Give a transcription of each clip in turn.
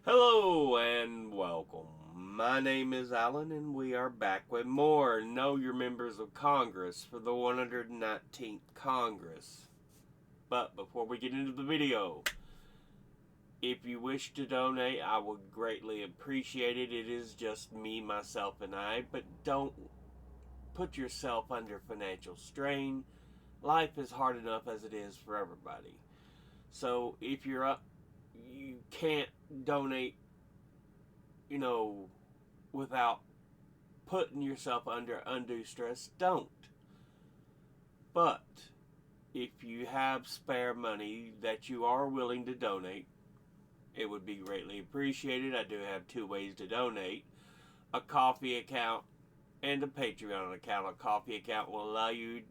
Hello and welcome. My name is Alan, and we are back with more Know Your Members of Congress for the 119th Congress. But before we get into the video, if you wish to donate, I would greatly appreciate it. It is just me, myself, and I, but don't put yourself under financial strain. Life is hard enough as it is for everybody. So if you're up, you can't donate, you know, without putting yourself under undue stress, don't. But if you have spare money that you are willing to donate, it would be greatly appreciated. I do have two ways to donate: a coffee account and a Patreon account. A coffee account will allow you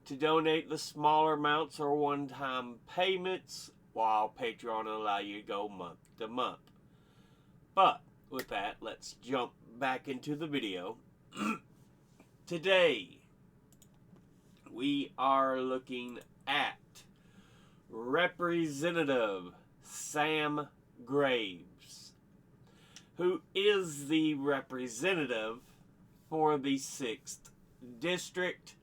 to donate the smaller amounts or one time payments, while Patreon will allow you to go month to month. But with that, let's jump back into the video. Today, we are looking at Representative Sam Graves, who is the representative for the 6th District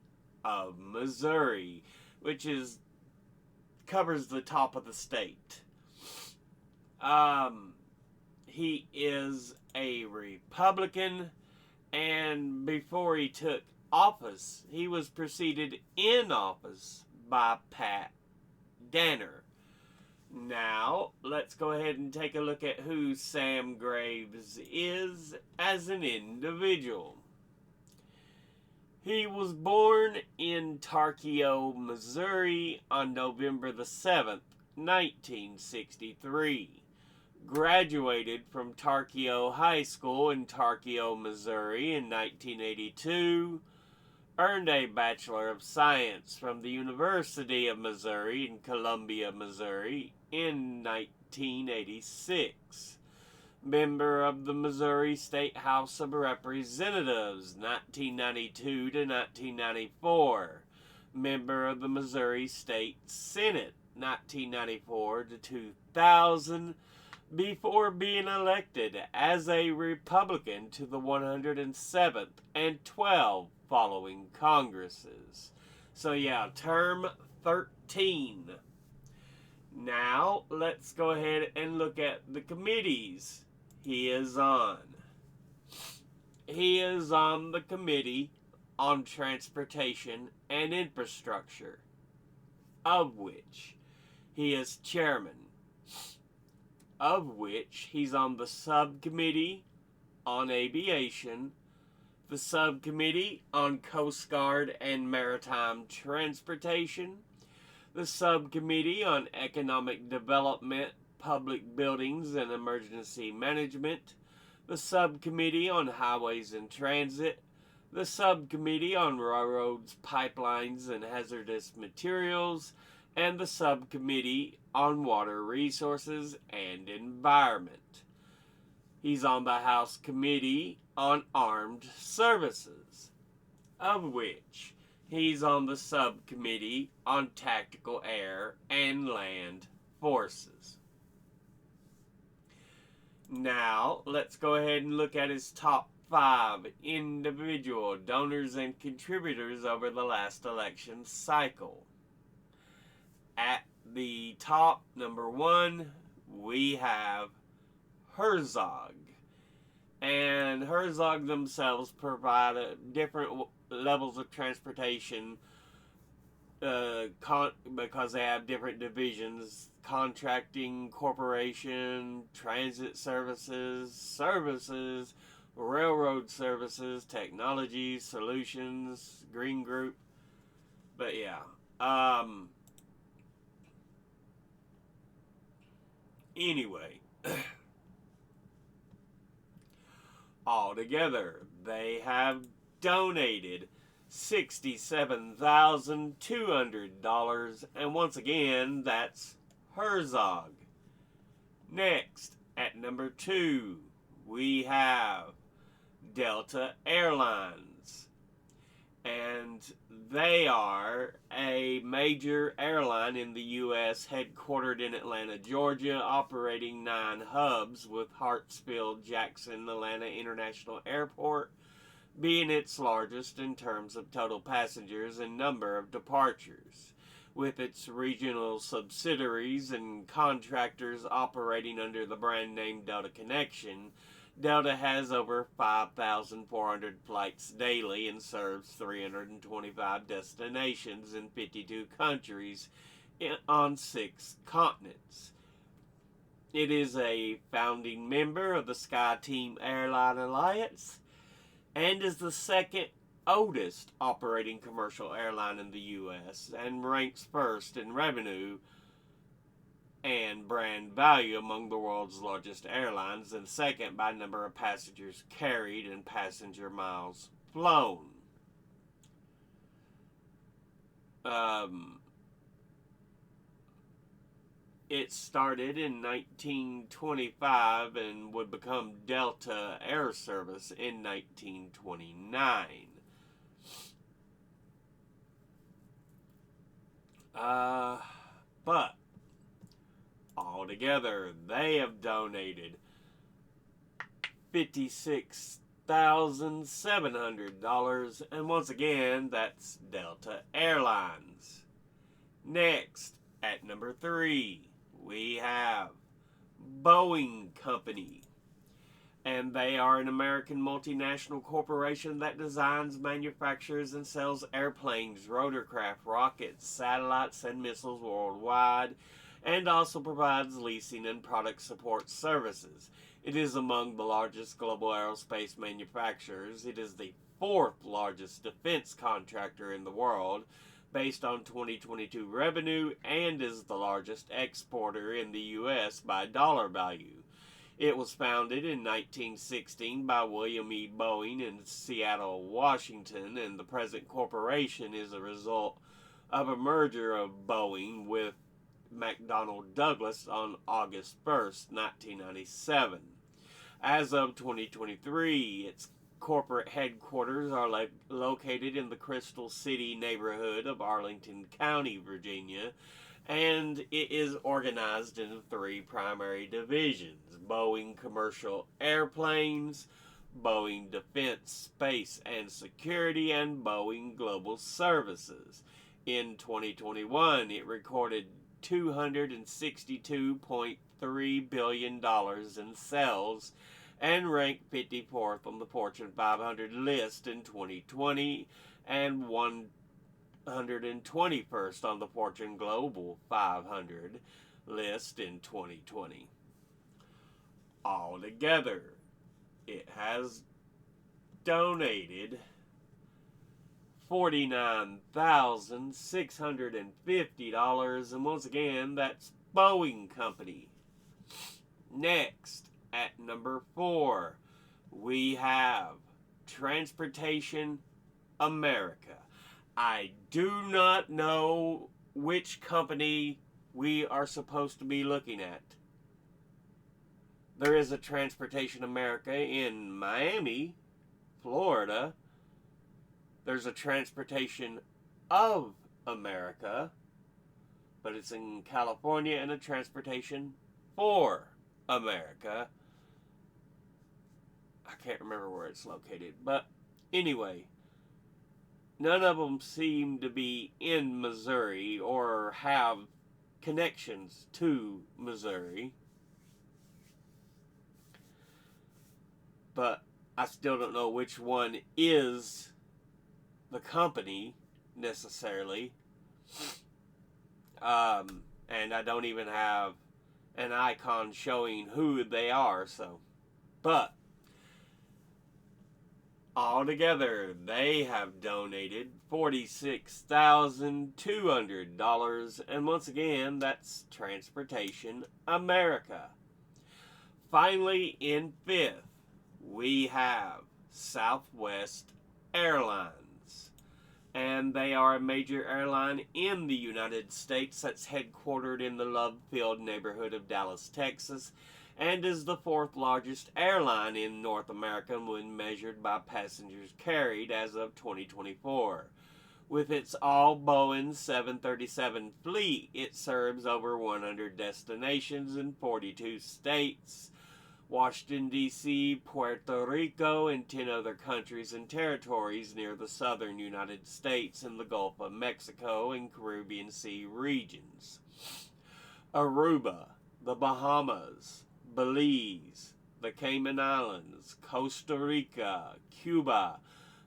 of Missouri, which covers the top of the state. He is a Republican, and before he took office, he was preceded in office by Pat Danner. Now, let's go ahead and take a look at who Sam Graves is as an individual. He was born in Tarkio, Missouri on November the 7th, 1963. Graduated from Tarkio High School in Tarkio, Missouri in 1982. Earned a Bachelor of Science from the University of Missouri in Columbia, Missouri in 1986. Member of the Missouri State House of Representatives 1992 to 1994. Member of the Missouri State Senate 1994 to 2000. Before being elected as a Republican to the 107th and 12 following Congresses. So yeah, term 13. Now, let's go ahead and look at the committees he is on. He is on the Committee on Transportation and Infrastructure, of which he is chairman. Of which he's on the Subcommittee on Aviation, the Subcommittee on Coast Guard and Maritime Transportation, the Subcommittee on Economic Development, Public Buildings and Emergency Management, the Subcommittee on Highways and Transit, the Subcommittee on Railroads, Pipelines and Hazardous Materials, and the Subcommittee on Water Resources and Environment. He's on the House Committee on Armed Services, of which he's on the Subcommittee on Tactical Air and Land Forces. Now, let's go ahead and look at his top 5 individual donors and contributors over the last election cycle. At the top, number 1, we have Herzog. And Herzog themselves provide different levels of transportation because they have different divisions: contracting corporation, transit services, railroad services, technology solutions, green group. But yeah, anyway, altogether they have donated $67,200, and once again, that's Herzog. Next, at number 2, we have Delta Airlines. And they are a major airline in the U.S. headquartered in Atlanta, Georgia, operating 9 hubs, with Hartsfield Jackson Atlanta International Airport being its largest in terms of total passengers and number of departures. With its regional subsidiaries and contractors operating under the brand name Delta Connection, Delta has over 5,400 flights daily and serves 325 destinations in 52 countries on 6 continents. It is a founding member of the SkyTeam Airline Alliance and is the second oldest operating commercial airline in the U.S. and ranks first in revenue and brand value among the world's largest airlines, and second by number of passengers carried and passenger miles flown. It started in 1925 and would become Delta Air Service in 1929. But altogether, they have donated $56,700, and once again, that's Delta Airlines. Next, at number 3, we have Boeing Company. And they are an American multinational corporation that designs, manufactures, and sells airplanes, rotorcraft, rockets, satellites, and missiles worldwide, and also provides leasing and product support services. It is among the largest global aerospace manufacturers. It is the 4th largest defense contractor in the world, based on 2022 revenue, and is the largest exporter in the U.S. by dollar value. It was founded in 1916 by William E. Boeing in Seattle, Washington, and the present corporation is a result of a merger of Boeing with McDonnell Douglas on August 1st, 1997. As of 2023, its corporate headquarters are located in the Crystal City neighborhood of Arlington County, Virginia, and it is organized into 3 primary divisions: Boeing Commercial Airplanes, Boeing Defense, Space and Security, and Boeing Global Services. In 2021, it recorded $262.3 billion in sales and ranked 54th on the Fortune 500 list in 2020 and 121st on the Fortune Global 500 list in 2020. Altogether, it has donated $49,650, and once again, that's Boeing Company. Next, at number 4, we have Transportation America. I do not know which company we are supposed to be looking at. There is a Transportation America in Miami, Florida. There's a Transportation of America, but it's in California, and a Transportation for America. I can't remember where it's located, but anyway, none of them seem to be in Missouri or have connections to Missouri. But I still don't know which one is the company necessarily. And I don't even have an icon showing who they are, so. But altogether, they have donated $46,200, and once again, that's Transportation America. Finally, in 5th, we have Southwest Airlines, and they are a major airline in the United States that's headquartered in the Love Field neighborhood of Dallas, Texas, and is the fourth largest airline in North America when measured by passengers carried as of 2024. With its all-Boeing 737 fleet, it serves over 100 destinations in 42 states, Washington, D.C., Puerto Rico, and 10 other countries and territories near the southern United States and the Gulf of Mexico and Caribbean Sea regions. Aruba, the Bahamas, Belize, the Cayman Islands, Costa Rica, Cuba,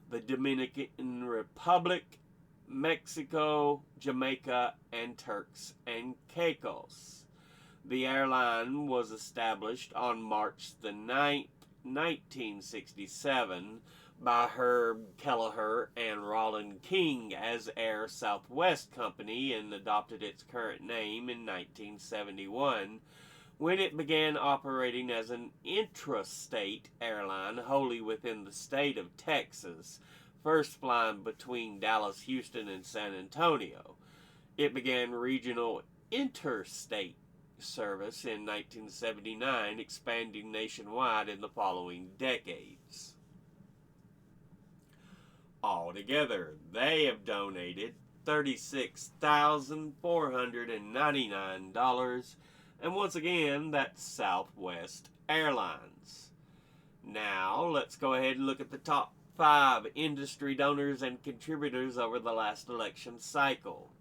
the Dominican Republic, Mexico, Jamaica, and Turks and Caicos. The airline was established on March the 9th, 1967 by Herb Kelleher and Roland King as Air Southwest Company and adopted its current name in 1971 when it began operating as an intrastate airline wholly within the state of Texas, first flying between Dallas, Houston, and San Antonio. It began regional interstate service in 1979, expanding nationwide in the following decades. Altogether, they have donated $36,499, and once again, that's Southwest Airlines. Now, let's go ahead and look at the top 5 industry donors and contributors over the last election cycle.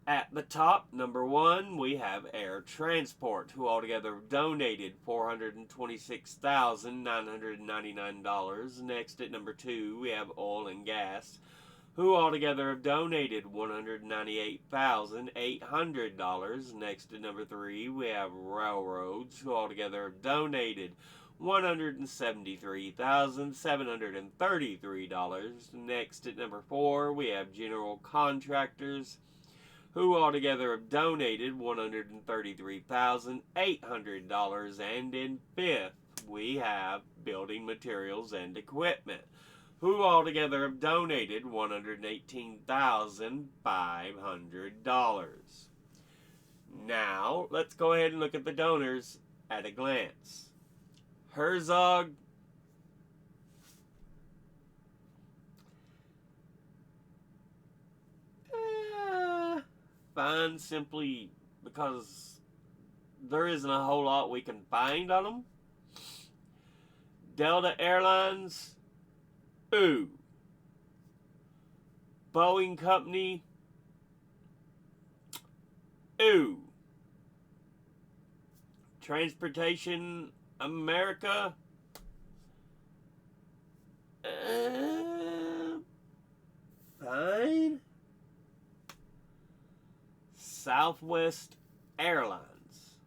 At the top, number 1, we have Air Transport, who altogether donated $426,999. Next, at number 2, we have Oil and Gas, who altogether have donated $198,800. Next, at number 3, we have Railroads, who altogether have donated $173,733. Next, at number 4, we have General Contractors, who altogether have donated $133,800. And in 5th, we have Building Materials and Equipment, who altogether have donated $118,500. Now, let's go ahead and look at the donors at a glance. Herzog, fine, simply because there isn't a whole lot we can find on them. Delta Airlines, ooh. Boeing Company, ooh. Transportation America, fine. Southwest Airlines,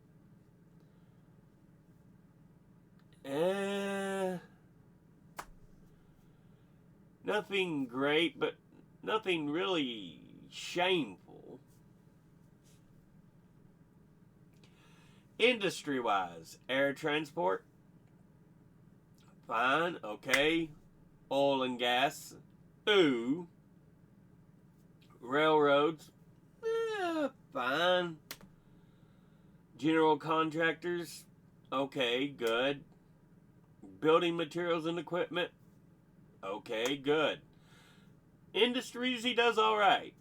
nothing great, but nothing really shameful. Industry-wise, Air Transport, fine, okay. Oil and Gas, ooh. Railroads, fine. General Contractors, okay, good. Building Materials and Equipment, okay, good. Industries, he does all right.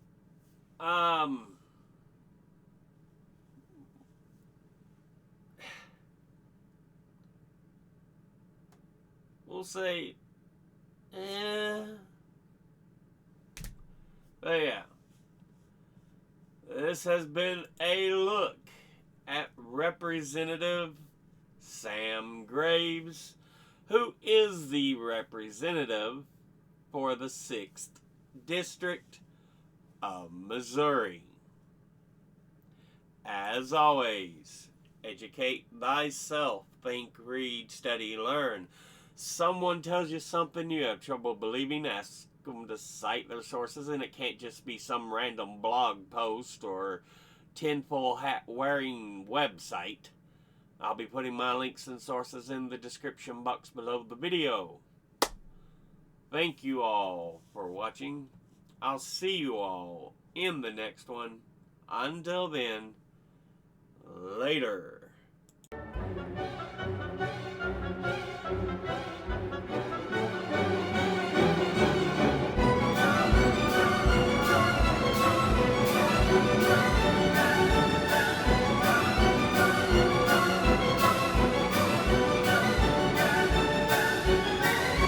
We'll say, but yeah. This has been a look at Representative Sam Graves, who is the representative for the 6th District of Missouri. As always, educate thyself, think, read, study, learn. Someone tells you something you have trouble believing, ask them to cite their sources, and it can't just be some random blog post or tinfoil hat wearing website. I'll be putting my links and sources in the description box below the video. Thank you all for watching. I'll see you all in the next one. Until then, later.